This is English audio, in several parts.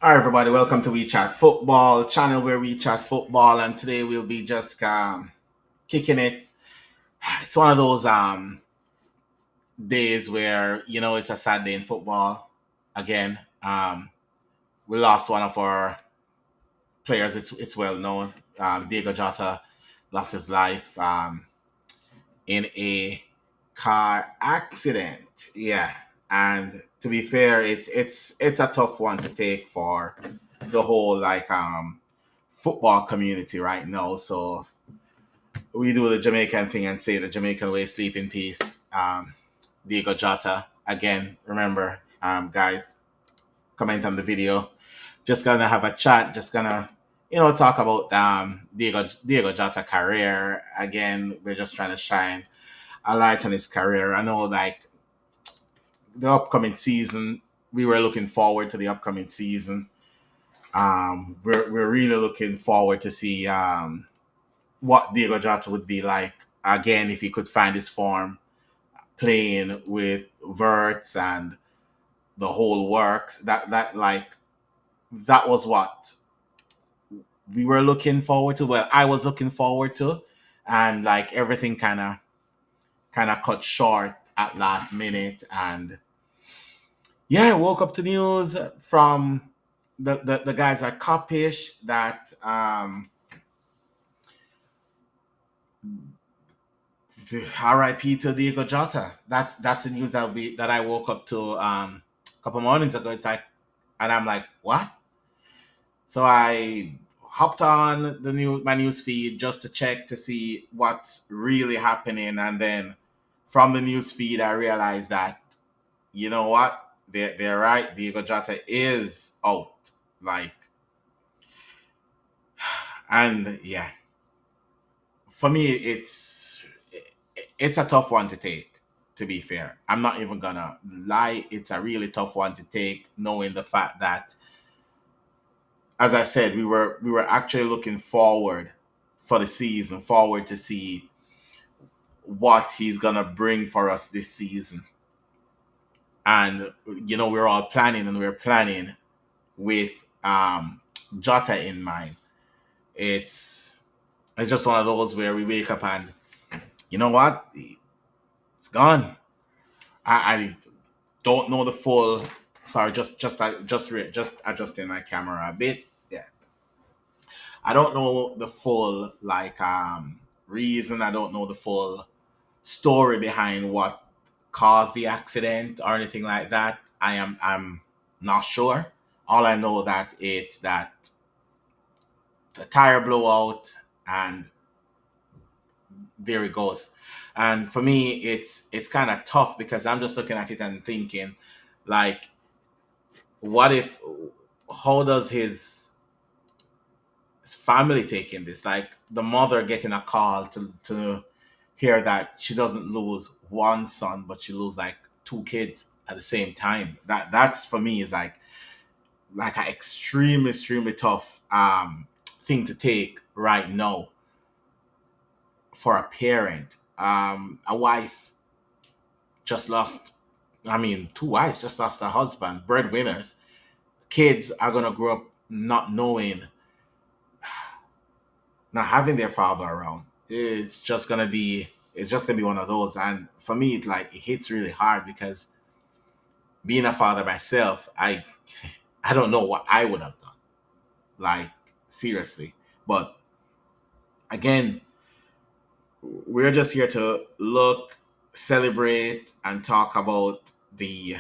Hi everybody, welcome to We Chat Football channel where we chat football, and today we'll be just kicking it. It's one of those days where it's a sad day in football. Again, we lost one of our players. It's well known. Diogo Jota lost his life in a car accident. Yeah, and to be fair, it's a tough one to take for the whole football community right now. So we do the Jamaican thing and say the Jamaican way, sleep in peace. Diego Jota. Again, remember, guys, comment on the video. Just gonna have a chat, just gonna, talk about Diego Jota career. Again, we're just trying to shine a light on his career. I know like the upcoming season, we were looking forward to the upcoming season. We're really looking forward to see what Diego Jota would be like again if he could find his form playing with Verts and the whole works. That was what we were looking forward to. Well, I was looking forward to, and like everything kind of cut short at last minute. And yeah, I woke up to news from the guys at Copish that RIP to Diego Jota. That's the news that I woke up to a couple mornings ago. It's like, and I'm like, what? So I hopped on my news feed just to check to see what's really happening, and then from the news feed I realized that you know what, they're right. Diego Jota is out. Like, and yeah, for me it's a tough one to take. To be fair, I'm not even gonna lie. It's a really tough one to take, knowing the fact that, as I said, we were actually looking forward for the season, forward to see what he's gonna bring for us this season. And we're all planning, and we're planning with Jota in mind. It's it's just one of those where we wake up and you know what, it's gone. I don't know the full. Sorry, just adjusting my camera a bit. Yeah, I don't know the full reason. I don't know the full story behind what caused the accident or anything like that. I'm not sure. All I know that it's that the tire blew out, and there it goes. And for me, it's kind of tough because I'm just looking at it and thinking, like, what if? How does his family taking this? Like the mother getting a call to hear that she doesn't lose one son, but she lose like two kids at the same time. That's for me is like an extremely tough thing to take right now for a parent. A wife just lost. I mean, two wives just lost a husband. Breadwinners. Kids are gonna grow up not knowing, not having their father around. It's just gonna be one of those. And for me, it hits really hard because being a father myself, I don't know what I would have done. Like, seriously. But again, we're just here to look, celebrate, and talk about the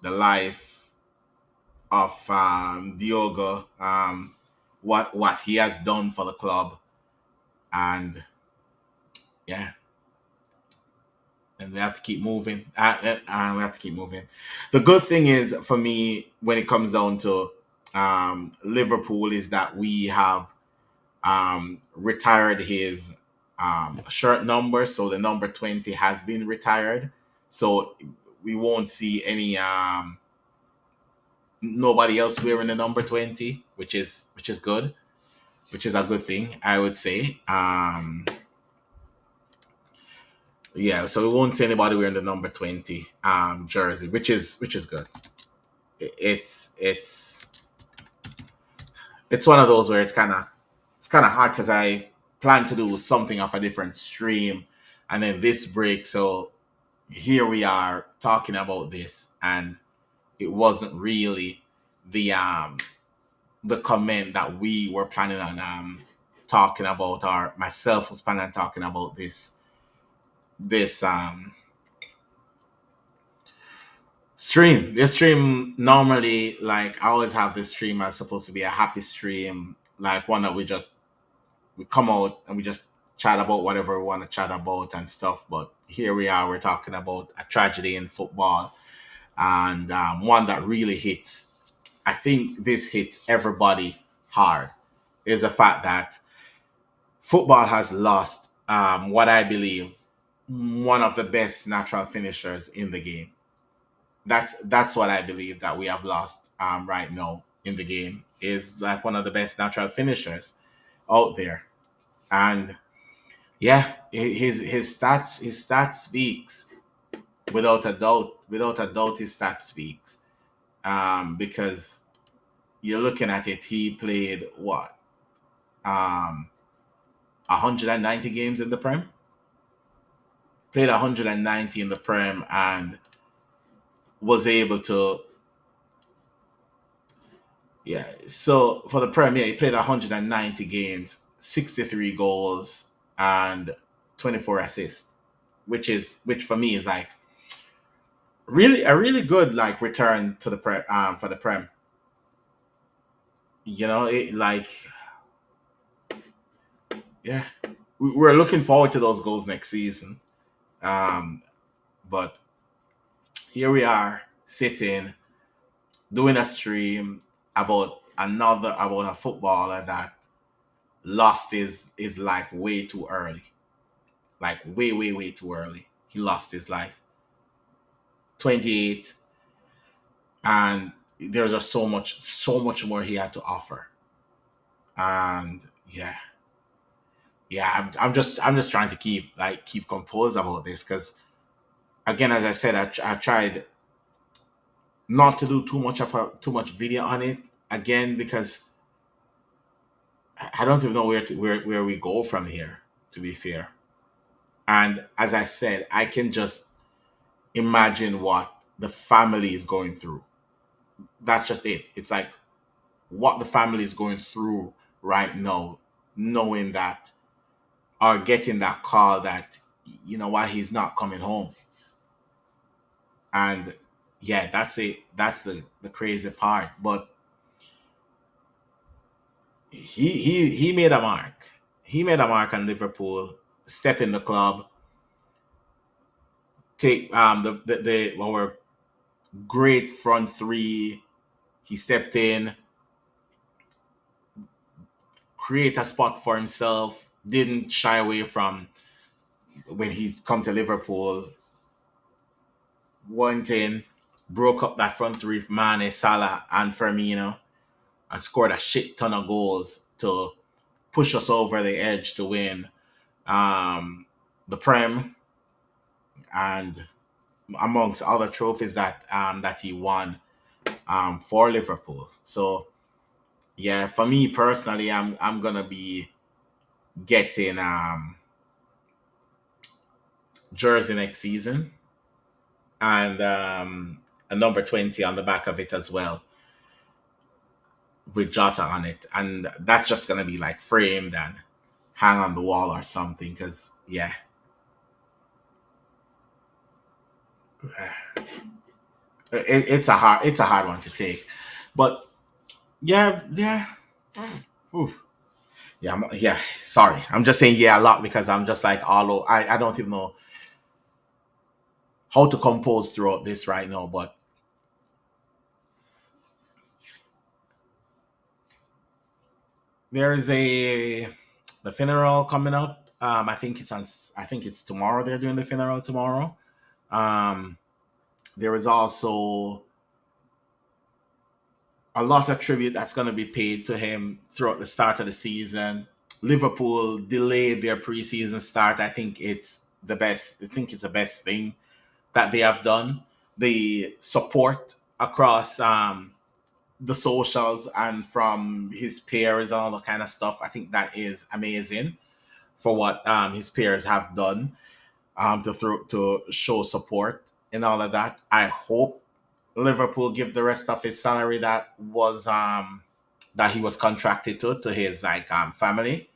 life of Diogo, what he has done for the club, and yeah, and we have to keep moving. And we have to keep moving. The good thing is for me when it comes down to Liverpool is that we have retired his shirt number, so the number 20 has been retired. So we won't see any nobody else wearing the number 20, which is good, which is a good thing, I would say. Yeah, so we won't see anybody wearing the number 20 jersey, which is good. It's it's one of those where it's kind of hard because I plan to do something off a different stream, and then this break. So here we are talking about this, and it wasn't really the comment that we were planning on talking about, or myself was planning on talking about this stream. This stream normally, like, I always have this stream as supposed to be a happy stream, like one that we come out and we just chat about whatever we want to chat about and stuff. But here we are, we're talking about a tragedy in football, and one that really hits. I think this hits everybody hard. Is the fact that football has lost what I believe one of the best natural finishers in the game. That's what I believe that we have lost right now in the game, is like one of the best natural finishers out there. And yeah, his stats speaks, without a doubt his stats speaks, because you're looking at it. He played what, um 190 games in the Prem, played 190 in the Prem, and was able to, yeah. So for the Prem, yeah, he played 190 games, 63 goals, and 24 assists, which for me is like really a really good like return to the Prem, for the Prem. It like, yeah, we're looking forward to those goals next season. Um, but here we are sitting doing a stream about a footballer that lost his life way too early, like way way way too early. He lost his life 28, and there's just so much more he had to offer. And yeah, yeah, I'm just trying to keep composed about this, because again, as I said, I tried not to do too much video on it again, because I don't even know where we go from here, to be fair. And as I said, I can just imagine what the family is going through. That's just it. It's like what the family is going through right now, knowing that, or getting that call that, why he's not coming home. And yeah, that's it. That's the crazy part. But he made a mark. He made a mark on Liverpool, step in the club, take the our great front three. He stepped in, create a spot for himself, didn't shy away from when he come to Liverpool, went in, broke up that front three, Mane, Salah, and Firmino, and scored a shit ton of goals to push us over the edge to win the Prem, and amongst other trophies that he won for Liverpool. So yeah, for me personally, I'm gonna be getting jersey next season, and a number 20 on the back of it as well, with Jota on it, and that's just gonna be like framed and hang on the wall or something. Because yeah, it's a hard one to take, but yeah, yeah. Ooh. Yeah, yeah. Sorry, I'm just saying yeah a lot, because I'm just like all over. I don't even know how to compose throughout this right now. But there is the funeral coming up. I think it's tomorrow. They're doing the funeral tomorrow. Um, there is also a lot of tribute that's going to be paid to him throughout the start of the season. Liverpool delayed their preseason start. I think it's the best. I think it's the best thing that they have done. The support across the socials and from his peers and all that kind of stuff. I think that is amazing for what his peers have done to show support and all of that. I hope Liverpool give the rest of his salary that he was contracted to his like family,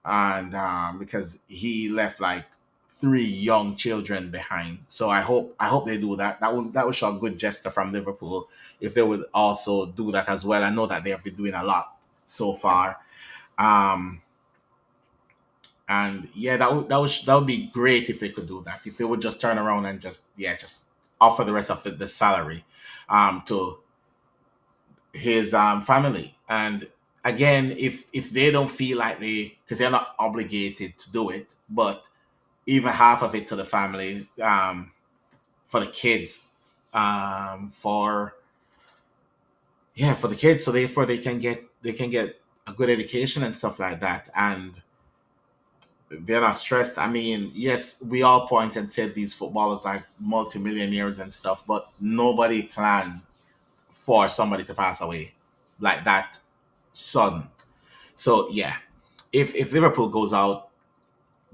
and because he left like three young children behind. So I hope they do that. That would show a good gesture from Liverpool if they would also do that as well. I know that they have been doing a lot so far. Um, and yeah, that would be great if they could do that. If they would just turn around and just offer the rest of the salary to his family. And again, if they don't feel like because they're not obligated to do it, but even half of it to the family, for the kids, for for the kids, so therefore they can get a good education and stuff like that, and they're not stressed. I mean, yes, we all point and said these footballers are multimillionaires and stuff, but nobody planned for somebody to pass away like that sudden. So yeah, if Liverpool goes out,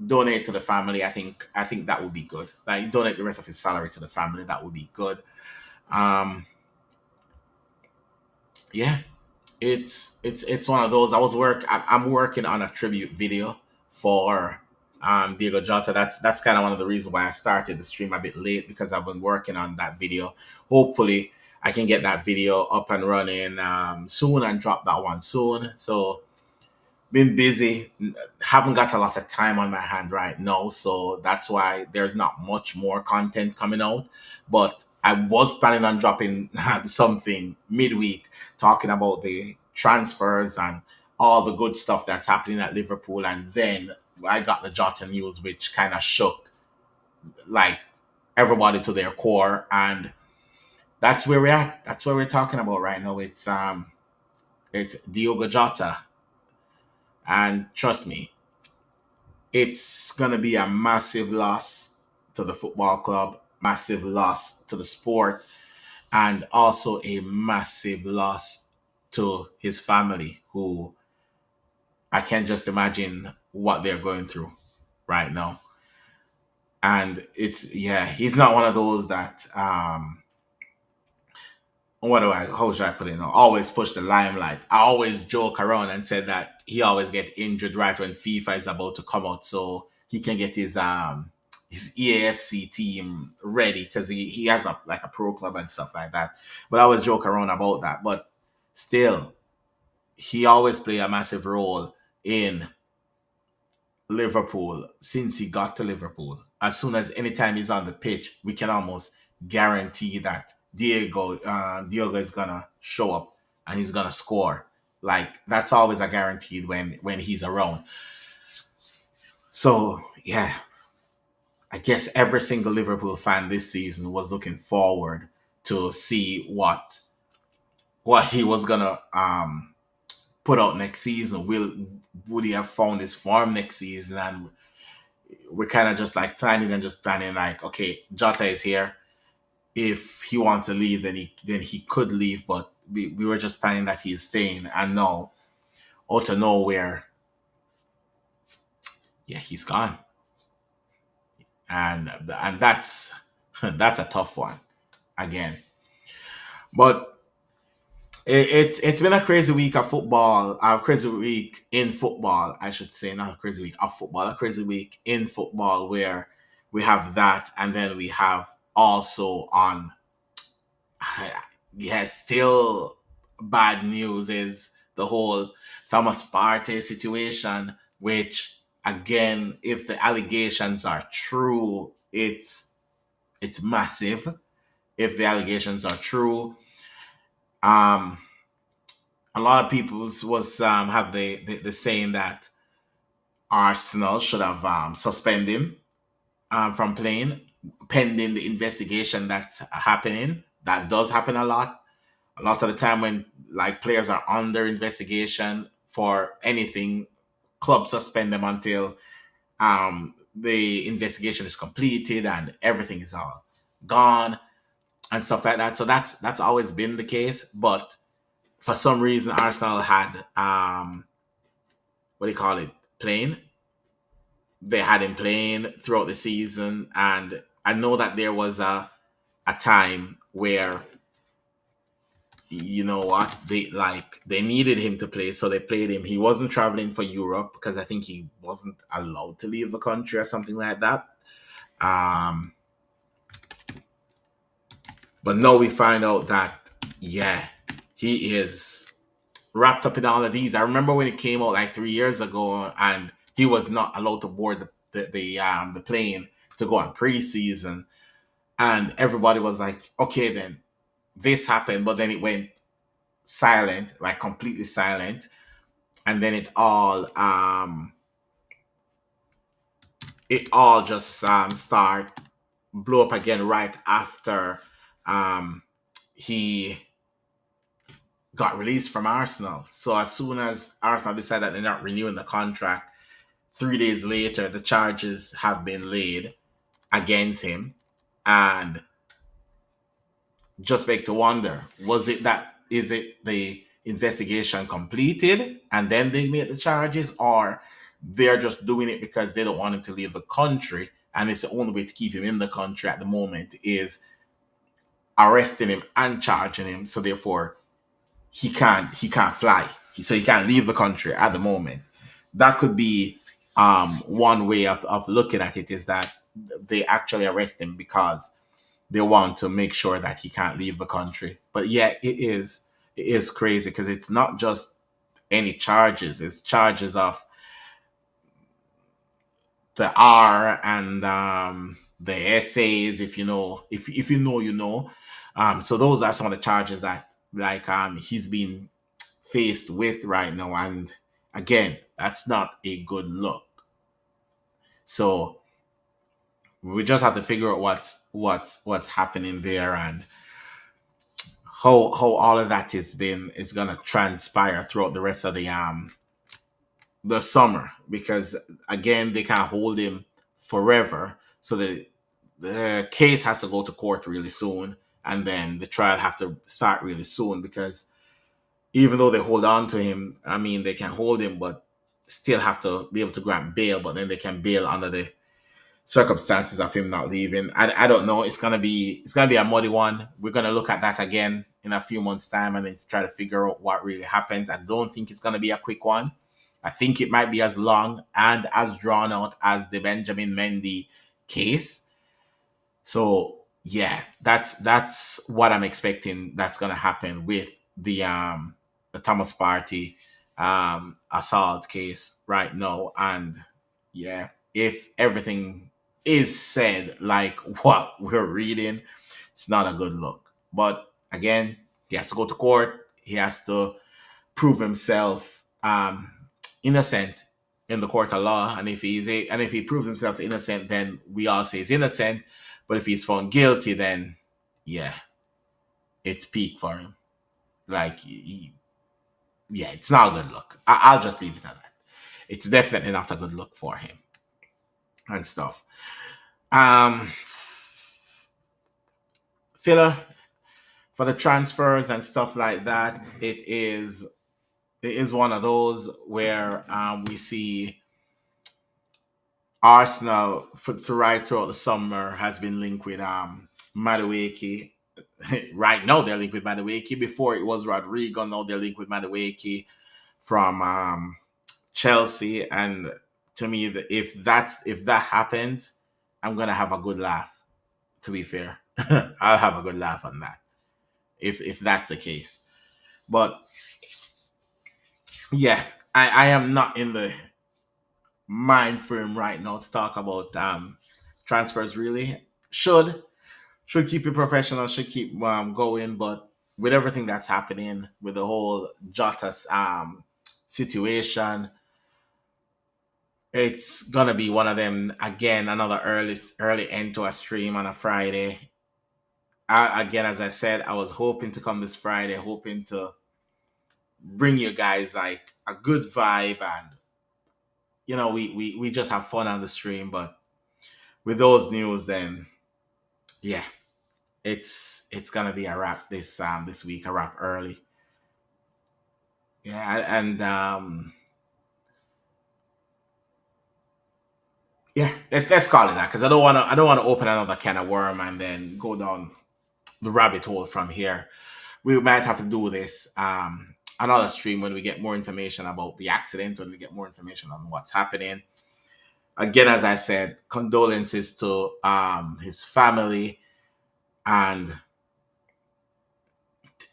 donate to the family. I think that would be good. Like donate the rest of his salary to the family. That would be good. Um, yeah, it's one of those. I'm working on a tribute video for Diego Jota. That's kind of one of the reasons why I started the stream a bit late, because I've been working on that video. Hopefully, I can get that video up and running soon and drop that one soon. So been busy, haven't got a lot of time on my hand right now, so that's why there's not much more content coming out. But I was planning on dropping something midweek talking about the transfers and all the good stuff that's happening at Liverpool, and then I got the Jota news, which kind of shook like everybody to their core, and that's where we're at. That's where we're talking about right now. It's Diogo Jota, and trust me, it's going to be a massive loss to the football club, massive loss to the sport, and also a massive loss to his family, who I can just imagine what they're going through right now. And yeah, he's not one of those that how should I put it? Always push the limelight. I always joke around and said that he always get injured right when FIFA is about to come out, so he can get his EAFC team ready, because he has a pro club and stuff like that. But I always joke around about that. But still, he always play a massive role in Liverpool since he got to Liverpool. As soon as anytime he's on the pitch, we can almost guarantee that Diogo is gonna show up and he's gonna score. Like that's always a guaranteed when he's around. So yeah, I guess every single Liverpool fan this season was looking forward to see what he was gonna put out next season. Would he have found his form next season? And we're kind of just like planning like, okay, Jota is here. If he wants to leave, then he could leave, but we were just planning that he's staying. And now, out of nowhere, yeah, he's gone, and that's that's a tough one again. But it's been a crazy week of football, a crazy week in football, I should say, not a crazy week of football, a crazy week in football, where we have that, and then we have also on, yeah, still bad news is the whole Thomas Partey situation, which again, if the allegations are true, it's massive. If the allegations are true, um, a lot of people was have the saying that Arsenal should have suspended him from playing pending the investigation that's happening. That does happen a lot. A lot of the time when like players are under investigation for anything, clubs suspend them until the investigation is completed and everything is all gone and stuff like that. So that's always been the case. But for some reason Arsenal had what do you call it, playing. They had him playing throughout the season, and I know that there was a time where, you know what, they needed him to play, so they played him. He wasn't traveling for Europe because I think he wasn't allowed to leave the country or something like that. Um, but now we find out that, yeah, he is wrapped up in all of these. I remember when it came out like 3 years ago, and he was not allowed to board the plane to go on preseason, and everybody was like, okay, then this happened, but then it went silent, like completely silent, and then it all just start blew up again right after um he got released from Arsenal. So as soon as Arsenal decided that they're not renewing the contract, 3 days later the charges have been laid against him, and just beg to wonder, was it that, is it the investigation completed and then they made the charges, or they're just doing it because they don't want him to leave the country, and it's the only way to keep him in the country at the moment is arresting him and charging him, so therefore he can't fly, so he can't leave the country at the moment. That could be one way of looking at it, is that they actually arrest him because they want to make sure that he can't leave the country. But yeah, it is crazy because it's not just any charges. It's charges of the R and the essays. If you know, if you know, you know. So those are some of the charges that like he's been faced with right now, and again, that's not a good look. So we just have to figure out what's happening there, and how all of that is gonna transpire throughout the rest of the summer, because again they can't hold him forever, so the case has to go to court really soon, and then the trial have to start really soon, because even though they hold on to him, I mean, they can hold him but still have to be able to grant bail, but then they can bail under the circumstances of him not leaving. I don't know. It's gonna be a muddy one. We're gonna look at that again in a few months' time and then try to figure out what really happens. I don't think it's gonna be a quick one. I think it might be as long and as drawn out as the Benjamin Mendy case. So yeah, that's what I'm expecting that's gonna happen with the Thomas Party assault case right now. And yeah, if everything is said like what we're reading, it's not a good look. But again, he has to go to court. He has to prove himself innocent in the court of law. And if he proves himself innocent, then we all say he's innocent. But if he's found guilty, then yeah, it's peak for him. Like yeah, it's not a good look. I'll just leave it at that. It's definitely not a good look for him and stuff. Um, Filler, for the transfers and stuff like that, it is one of those where we see Arsenal to right throughout the summer has been linked with Madueke. Right now they're linked with Madueke. Before it was Rodrigo. Now they're linked with Madueke from Chelsea. And to me, if that happens, I'm gonna have a good laugh. To be fair, I'll have a good laugh on that if that's the case. But yeah, I am not in the mind frame right now to talk about transfers. Really, should keep it professional, should keep going, but with everything that's happening with the whole Jota's situation, it's gonna be one of them again. Another early end to a stream on a Friday. Again, as I said, I was hoping to come this Friday, hoping to bring you guys like a good vibe, and we just have fun on the stream. But with those news, then yeah, it's gonna be a wrap this week, a wrap early. Yeah, and yeah, let's call it that because I don't want to open another can of worm and then go down the rabbit hole from here. We might have to do this another stream when we get more information about the accident, when we get more information on what's happening. Again, as I said, condolences to his family, and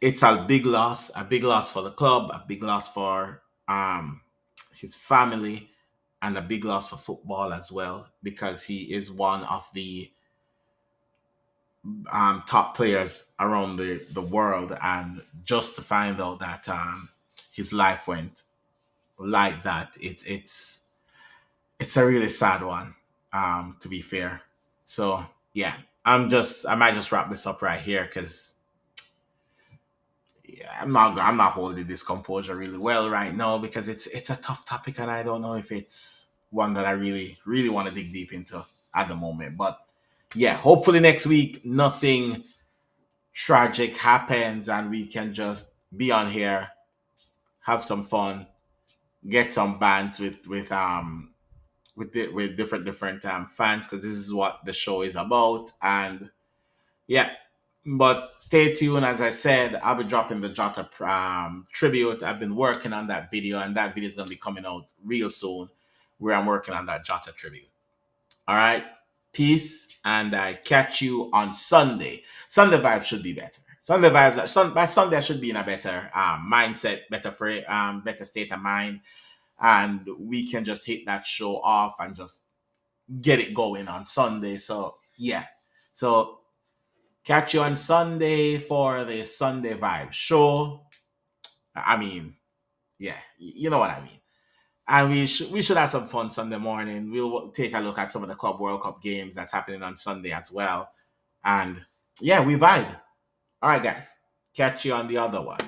it's a big loss for the club, a big loss for his family, and a big loss for football as well because he is one of the top players around the world, and just to find out that his life went like that, it's a really sad one. To be fair, so yeah, I might just wrap this up right here because yeah, I'm not holding this composure really well right now because it's a tough topic and I don't know if it's one that I really want to dig deep into at the moment. But yeah, hopefully next week nothing tragic happens and we can just be on here, have some fun, get some bands with different fans because this is what the show is about. And yeah, but stay tuned. As I said, I'll be dropping the Jota tribute. I've been working on that video, and that video is going to be coming out real soon. Where I'm working on that Jota tribute. All right, peace, and I catch you on Sunday. Sunday vibes should be better. Sunday vibes by Sunday I should be in a better mindset, better state of mind, and we can just hit that show off and just get it going on Sunday. So yeah, so catch you on Sunday for the Sunday Vibe show. I mean, yeah, you know what I mean. And we should have some fun Sunday morning. We'll take a look at some of the Club World Cup games that's happening on Sunday as well. And yeah, we vibe. All right, guys. Catch you on the other one.